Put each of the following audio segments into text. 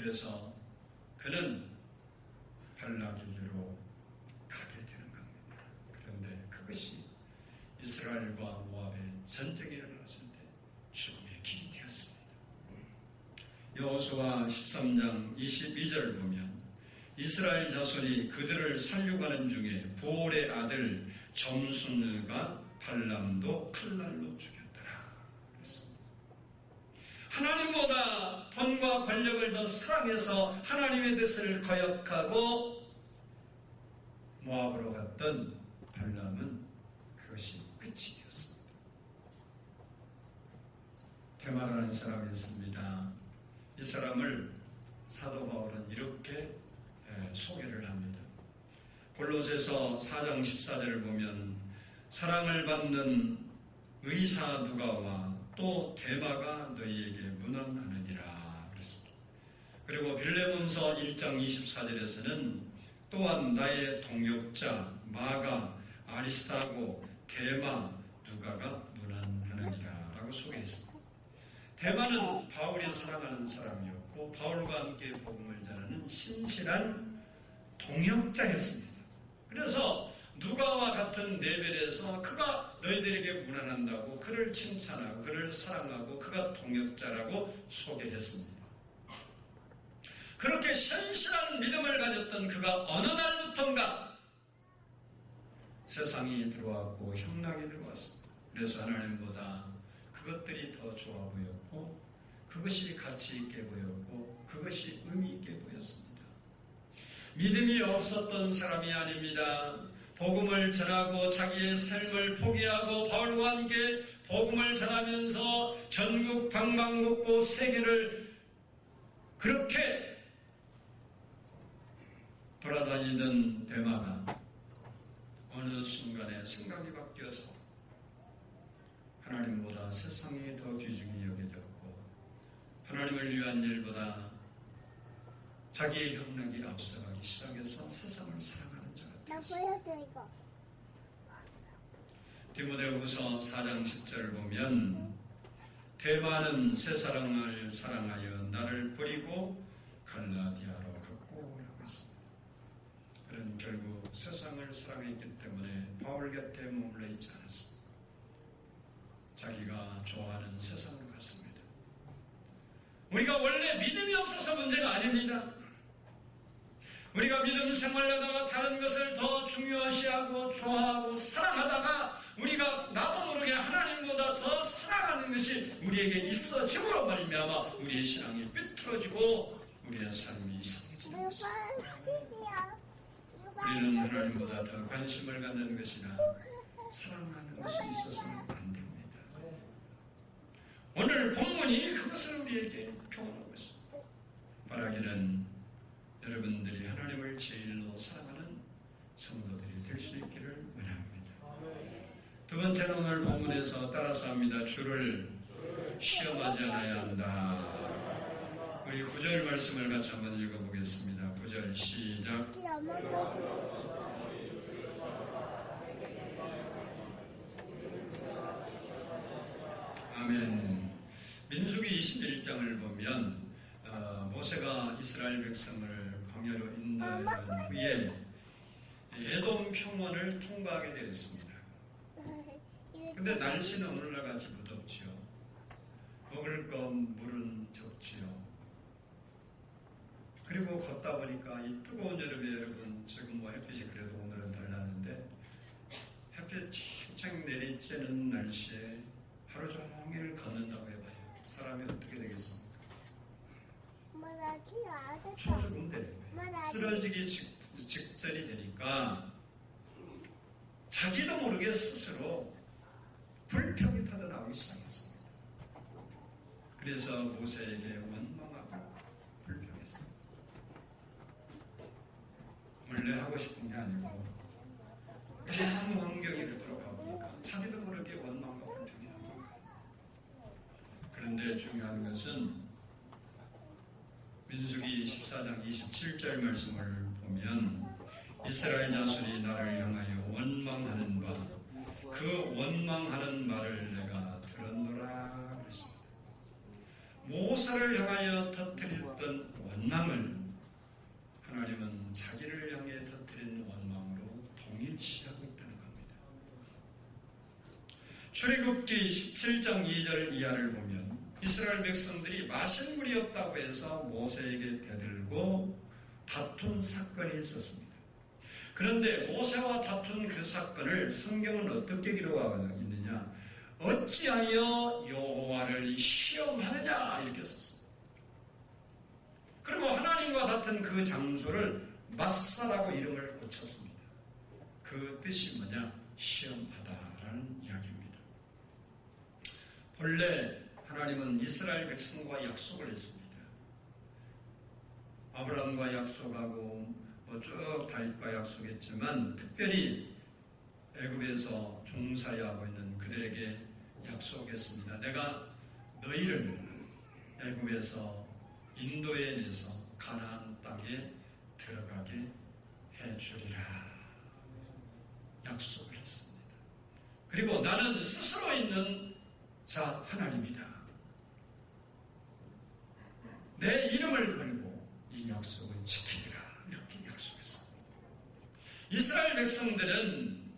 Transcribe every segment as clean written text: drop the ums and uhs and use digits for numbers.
그래서 그는 발락에게로 가게 되는 겁니다. 그런데 그것이 이스라엘과 모압의 전쟁이 일어났을 때 죽음의 길이 되었습니다. 여호수아 13장 22절을 보면 이스라엘 자손이 그들을 살려가는 중에 보올의 아들 점순느가 발람도 칼날로 죽였더라 그랬습니다. 하나님보다 돈과 권력을 더 사랑해서 하나님의 뜻을 거역하고 모압으로 갔던 발람은 그것이 끝이 되었습니다. 대마라는 사람이 있습니다. 이 사람을 사도 바울은 이렇게 소개를 합니다. 골로새서 4장 14절을 보면 사랑을 받는 의사 누가와 또 데마가 너희에게 문안하느니라 그랬습니다. 그리고 빌레몬서 1장 24절에서는 또한 나의 동역자 마가 아리스타고 데마 누가가 문안하느니라 라고 소개했습니다. 데마는 바울이 사랑하는 사람이었고 바울과 함께 복음을 전하는 신실한 동역자였습니다. 그래서 누가와 같은 레벨에서 그가 너희들에게 문안한다고 그를 칭찬하고 그를 사랑하고 그가 동역자라고 소개했습니다. 그렇게 신실한 믿음을 가졌던 그가 어느 날부턴가 세상이 들어왔고 형락이 들어왔습니다. 그래서 하나님보다 그것들이 더 좋아 보였고 그것이 가치 있게 보였고 그것이 의미 있게 보였습니다. 믿음이 없었던 사람이 아닙니다. 복음을 전하고 자기의 삶을 포기하고 바울과 함께 복음을 전하면서 전국 방방곡곡 세계를 그렇게 돌아다니던 데마가 어느 순간에 생각이 바뀌어서 하나님보다 세상이 더 귀중히 여겨졌고 하나님을 위한 일보다 자기의 형락이 앞서가기 시작해서 세상을 사랑하는 자가 되었습니다. 나 보여줘 이거. 디모데후서 4장 10절을 보면 데마는 새 사랑을 사랑하여 나를 버리고 갈라디아로 갔고 라고 했습니다. 그는 결국 세상을 사랑했기 때문에 바울 곁에 머물러 있지 않았습니다. 자기가 좋아하는 세상으로 갔습니다. 우리가 원래 믿음이 없어서 문제가 아닙니다. 우리가 믿음 생활하다가 다른 것을 더 중요시하고 좋아하고 사랑하다가 우리가 나도 모르게 하나님보다 더 사랑하는 것이 우리에게 있어짐으로 말미암아 우리의 신앙이 삐뚤어지고 우리의 삶이 이상해지는 것입니다. 우리는 하나님보다 더 관심을 갖는 것이나 사랑하는 것이 있어서는 안 됩니다. 오늘 본문이 그것을 우리에게 표현하고 있습니다. 바라기는 여러분들이 하나님을 제일로 사랑하는 성도들이 될 수 있기를 원합니다. 두 번째는 오늘 본문에서 따라서 합니다. 주를 시험하지 않아야 한다. 우리 9절 말씀을 같이 한번 읽어보겠습니다. 9절 시작. 아멘. 민수기 21장을 보면 모세가 이스라엘 백성을 광야로 인도한 후에 에돔 평원을 통과하게 되었습니다. 근데 날씨는 오늘날같이 무덥지요. 먹을 것 물은 적지요. 그리고 걷다 보니까 이 뜨거운 여름에 여러분 지금 뭐 햇빛이 그래도 오늘은 덜 나는데 햇빛 창창 내리쬐는 날씨에 하루 종일 걷는다고 해봐요. 사람이 어떻게 되겠습니까? 초죽음돼 쓰러지기 직전이 되니까 자기도 모르게 스스로 불평이 터져나오기 시작했습니다. 그래서 모세에게 원망하고 불평했습니다. 원래 하고 싶은 게 아니고 너무 환경이 그토록 가보니까 자기도 모르게 원망과 불평이 나옵니다. 그런데 중요한 것은 민수기 14장 27절 말씀을 보면 이스라엘 자손이 나를 향하여 원망하는 바 그 원망하는 말을 내가 들었노라 그랬습니다. 모세를 향하여 터뜨렸던 원망을 하나님은 자기를 향해 터뜨린 원망으로 동일시하고 있다는 겁니다. 출애굽기 17장 2절 이하를 보면 이스라엘 백성들이 마실 물이 없다고 해서 모세에게 대들고 다툰 사건이 있었습니다. 그런데 모세와 다툰 그 사건을 성경은 어떻게 기록하고 있느냐? 어찌하여 여호와를 시험하느냐 이렇게 썼습니다. 그리고 하나님과 다툰 그 장소를 마사라고 이름을 고쳤습니다. 그 뜻이 뭐냐? 시험하다라는 이야기입니다. 본래 하나님은 이스라엘 백성과 약속을 했습니다. 아브라함과 약속하고 쭉 다윗과 약속했지만 특별히 애굽에서 종사하고 있는 그들에게 약속했습니다. 내가 너희를 애굽에서 인도해내서 가나안 땅에 들어가게 해주리라 약속을 했습니다. 그리고 나는 스스로 있는 자 하나님이다. 내 이름을 걸고 이 약속을 지키리라 이렇게 약속했습니다. 이스라엘 백성들은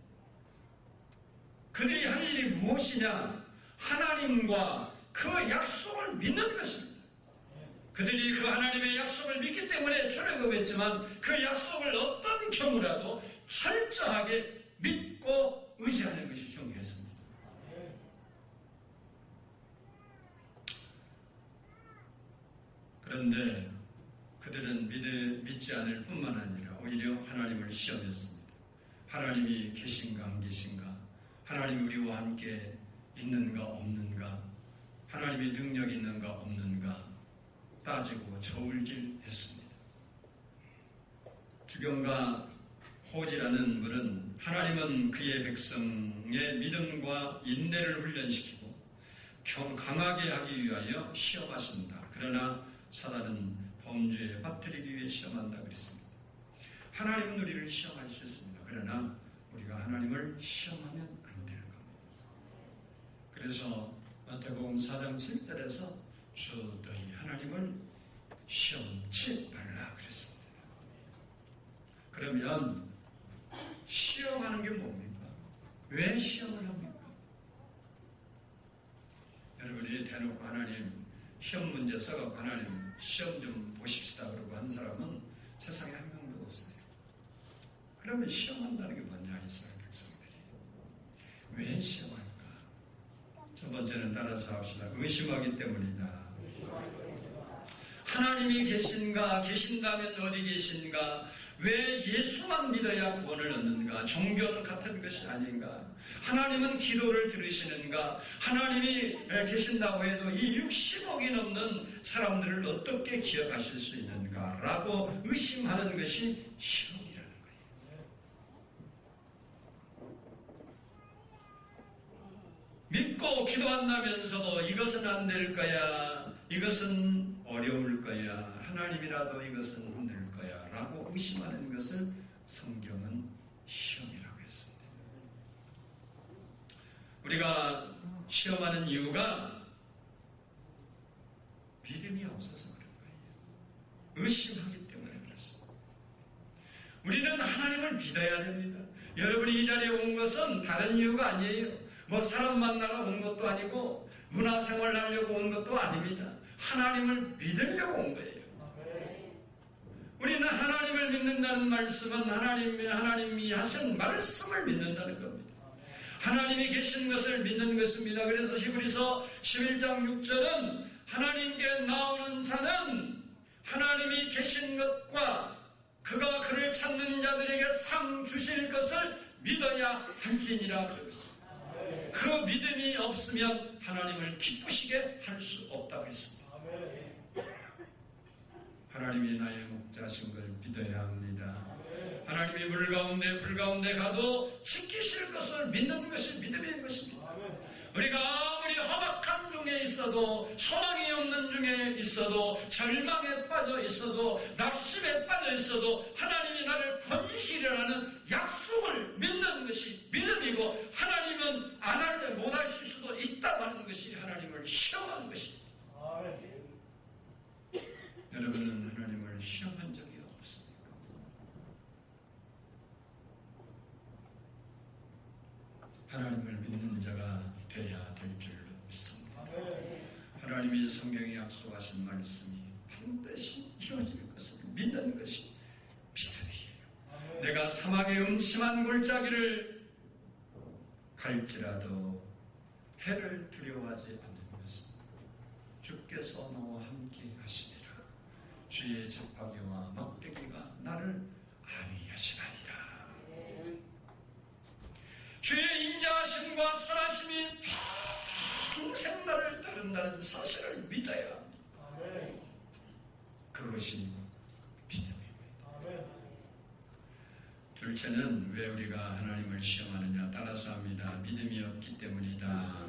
그들이 할 일이 무엇이냐? 하나님과 그 약속을 믿는 것입니다. 그들이 그 하나님의 약속을 믿기 때문에 출애굽했지만 그 약속을 어떤 경우라도 철저하게 믿고 의지하는 것이 중요했습니다. 그런데 그들은 믿지 않을 뿐만 아니라 오히려 하나님을 시험했습니다. 하나님이 계신가 안 계신가? 하나님이 우리와 함께 있는가 없는가? 하나님의 능력이 있는가 없는가? 따지고 저울질했습니다. 주경가 호지라는 분은 하나님은 그의 백성의 믿음과 인내를 훈련시키고 강하게 하기 위하여 시험하신다. 그러나 사단은 범죄에 빠뜨리기 위해 시험한다 그랬습니다. 하나님은 우리를 시험할 수 있습니다. 그러나 우리가 하나님을 시험하면 안 되는 겁니다. 그래서 마태복음 4장 7절에서 주 너희 하나님을 시험치 말라 그랬습니다. 그러면 시험하는 게 뭡니까? 왜 시험을 합니까? 여러분이 대놓고 하나님 시험 문제 써갖고 하나님 시험 좀 보십시다 그러고 한 사람은 세상에 한 명도 없어요. 그러면 시험한다는 게 뭐냐? 이스라엘 백성들이 왜 시험할까? 첫 번째는 따라서 합시다. 의심하기 때문이다. 하나님이 계신가? 계신다면 어디 계신가? 왜 예수만 믿어야 구원을 얻는가? 종교는 같은 것이 아닌가? 하나님은 기도를 들으시는가? 하나님이 계신다고 해도 이 60억이 넘는 사람들을 어떻게 기억하실 수 있는가? 라고 의심하는 것이 시험이라는 거예요. 믿고 기도한다면서도 이것은 안 될 거야. 이것은 어려울 거야. 하나님이라도 이것은 힘들 거야. 라고 의심하는 것을 성경은 시험이라고 했습니다. 우리가 시험하는 이유가 믿음이 없어서 그런 거예요. 의심하기 때문에 그렇습니다. 우리는 하나님을 믿어야 됩니다. 여러분이 이 자리에 온 것은 다른 이유가 아니에요. 뭐 사람 만나러 온 것도 아니고 문화생활 하려고 온 것도 아닙니다. 하나님을 믿으려고 온 거예요. 우리는 하나님을 믿는다는 말씀은 하나님이 하신 말씀을 믿는다는 겁니다. 하나님이 계신 것을 믿는 것입니다. 그래서 히브리서 11장 6절은 하나님께 나오는 자는 하나님이 계신 것과 그가 그를 찾는 자들에게 상 주실 것을 믿어야 할지니라 그랬습니다. 그 믿음이 없으면 하나님을 기쁘시게 할 수 없다고 했습니다. 하나님이 나의 목자신 걸 믿어야 합니다. 하나님이 물 가운데 불 가운데 가도 지키실 것을 믿는 것이 믿음인 것입니다. 우리가 아무리 험악한 중에 있어도 소망이 없는 중에 있어도 절망에 빠져 있어도 낙심에 빠져 있어도 하나님이 나를 건지시리라는 약속을 믿는 것이 믿음이고 하나님은 안 할래 못 하실 수도 있다고 하는 것이 하나님을 시험하는 것입니다. 여러분은 하나님을 성경이 약속하신 말씀이 반드시 이루어질 것을 믿는 것이 믿음이에요. 내가 사막의 음침한 골짜기를 갈지라도 해를 두려워하지 않는 것은 주께서 나와 함께 하시니라. 주의 지팡이와 막대기가 나를 안위하시나이다. 주의 인자하심과 선하심이 평생 나를 따른다는 사실을 믿어야 합니다. 그것이 믿음입니다. 둘째는 왜 우리가 하나님을 시험하느냐? 따라서 합니다. 믿음이 없기 때문이다.